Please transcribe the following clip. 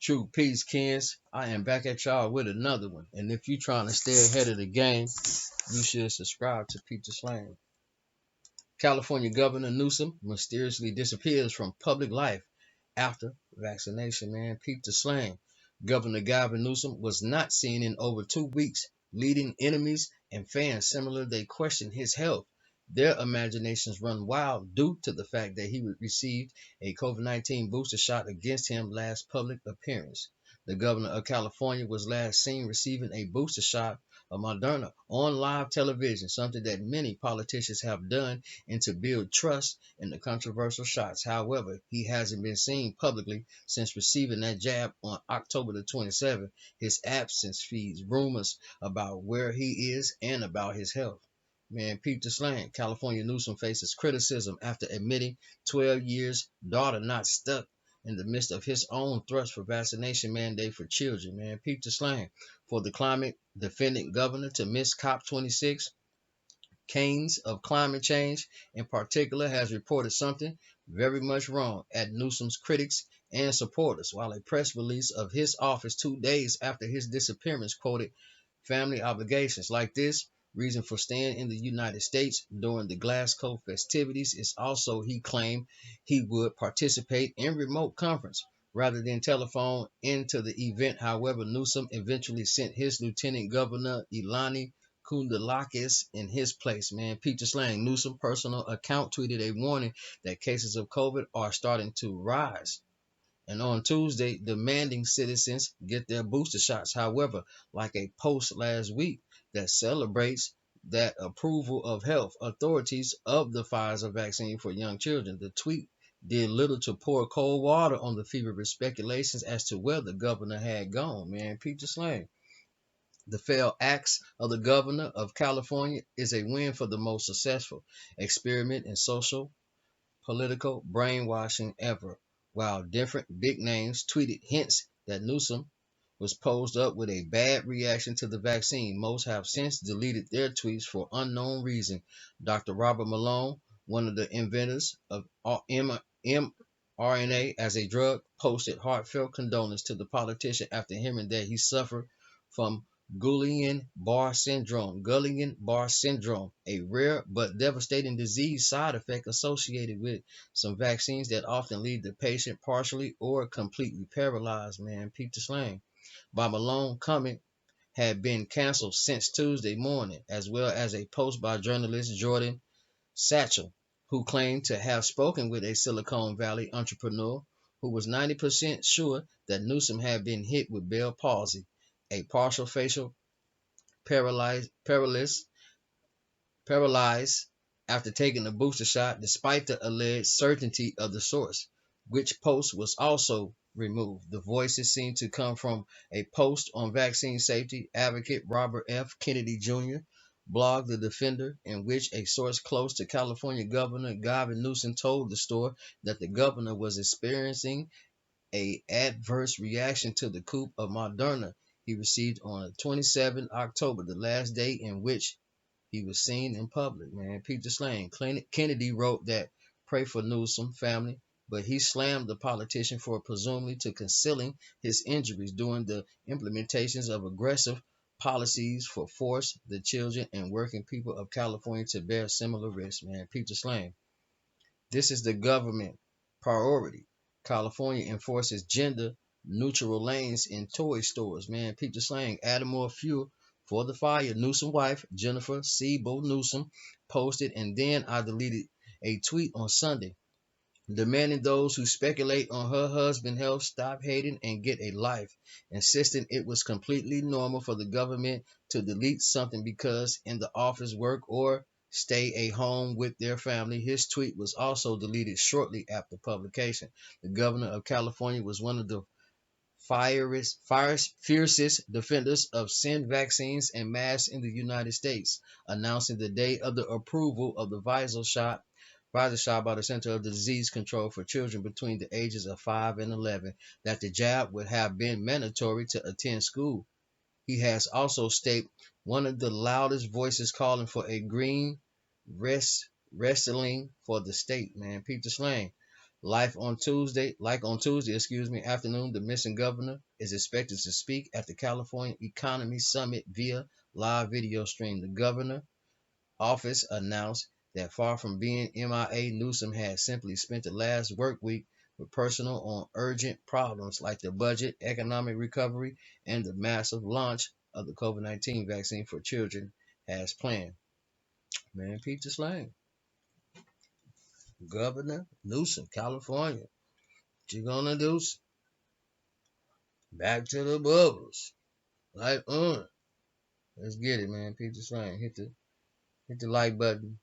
True peace, Kens. I am back at y'all with another one. And if you're trying to stay ahead of the game, you should subscribe to Peter Slang. California Governor Newsom mysteriously disappears from public life after vaccination, man. Peep the slang. Governor Gavin Newsom was not seen in over 2 weeks, leading enemies and fans similar. They questioned his health. Their imaginations run wild due to the fact that he received a COVID-19 booster shot against him last public appearance. The governor of California was last seen receiving a booster shot of Moderna on live television, something that many politicians have done and to build trust in the controversial shots. However, he hasn't been seen publicly since receiving that jab on October the 27th. His absence feeds rumors about where he is and about his health. Man, peep the slang. California Newsom faces criticism after admitting 12 years daughter not stuck in the midst of his own thrust for vaccination mandate for children. Man, peep the slang. For the climate defendant governor to miss COP26, Keynes of climate change in particular has reported something very much wrong at Newsom's critics and supporters, while a press release of his office 2 days after his disappearance quoted family obligations like this. Reason for staying in the United States during the Glasgow festivities is also he claimed he would participate in remote conference rather than telephone into the event. However, Newsom eventually sent his Lieutenant Governor Elani Kundalakis in his place. Man, Peter Slang, Newsom personal account tweeted a warning that cases of COVID are starting to rise, and on Tuesday demanding citizens get their booster shots. However, like a post last week that celebrates that approval of health authorities of the Pfizer vaccine for young children, the tweet did little to pour cold water on the feverish speculations as to where the governor had gone. Man, Peter Slang. The failed acts of the governor of California is a win for the most successful experiment in social political brainwashing ever. While different big names tweeted hints that Newsom was posed up with a bad reaction to the vaccine, most have since deleted their tweets for unknown reason. Dr. Robert Malone, one of the inventors of mRNA as a drug, posted heartfelt condolences to the politician after hearing that he suffered from Guillain-Barre syndrome, a rare but devastating disease side effect associated with some vaccines that often leave the patient partially or completely paralyzed. Man, peep the slang. By Malone comment had been canceled since Tuesday morning, as well as a post by journalist Jordan Satchel, who claimed to have spoken with a Silicon Valley entrepreneur who was 90% sure that Newsom had been hit with Bell palsy, a partial facial paralysis after taking the booster shot, despite the alleged certainty of the source, which post was also removed. The voices seem to come from a post on vaccine safety advocate Robert F. Kennedy Jr. blog The Defender, in which a source close to California Governor Gavin Newsom told the store that the governor was experiencing a adverse reaction to the coup of Moderna he received on 27 October, the last day in which he was seen in public. Man, Peter Slang. Kennedy wrote that pray for Newsom family, but he slammed the politician for presumably to concealing his injuries during the implementations of aggressive policies for force the children and working people of California to bear similar risks. Man, Peter Slang. This is the government priority. California enforces gender neutral lanes in toy stores. Man, Peter Slang. Adding more fuel for the fire. Newsom wife, Jennifer Siebel Newsom, posted, and then I deleted a tweet on Sunday demanding those who speculate on her husband's health stop hating and get a life, insisting it was completely normal for the government to delete something because in the office work or stay at home with their family. His tweet was also deleted shortly after publication. The governor of California was one of the fiercest defenders of send vaccines and masks in the United States, announcing the day of the approval of the Pfizer shot by the Center of Disease Control for children between the ages of 5 and 11 that the jab would have been mandatory to attend school. He has also stayed one of the loudest voices calling for a green wrestling for the state. Man, Peter Slang. On Tuesday, afternoon, the missing governor is expected to speak at the California Economy Summit via live video stream. The governor office announced that far from being MIA, Newsom had simply spent the last work week with personal on urgent problems like the budget, economic recovery, and the massive launch of the COVID-19 vaccine for children as planned. Man, peep the slang. Governor Newsom, California. What you gonna do? Back to the bubbles. Like, let's get it, man. Peep the slang. Hit the like button.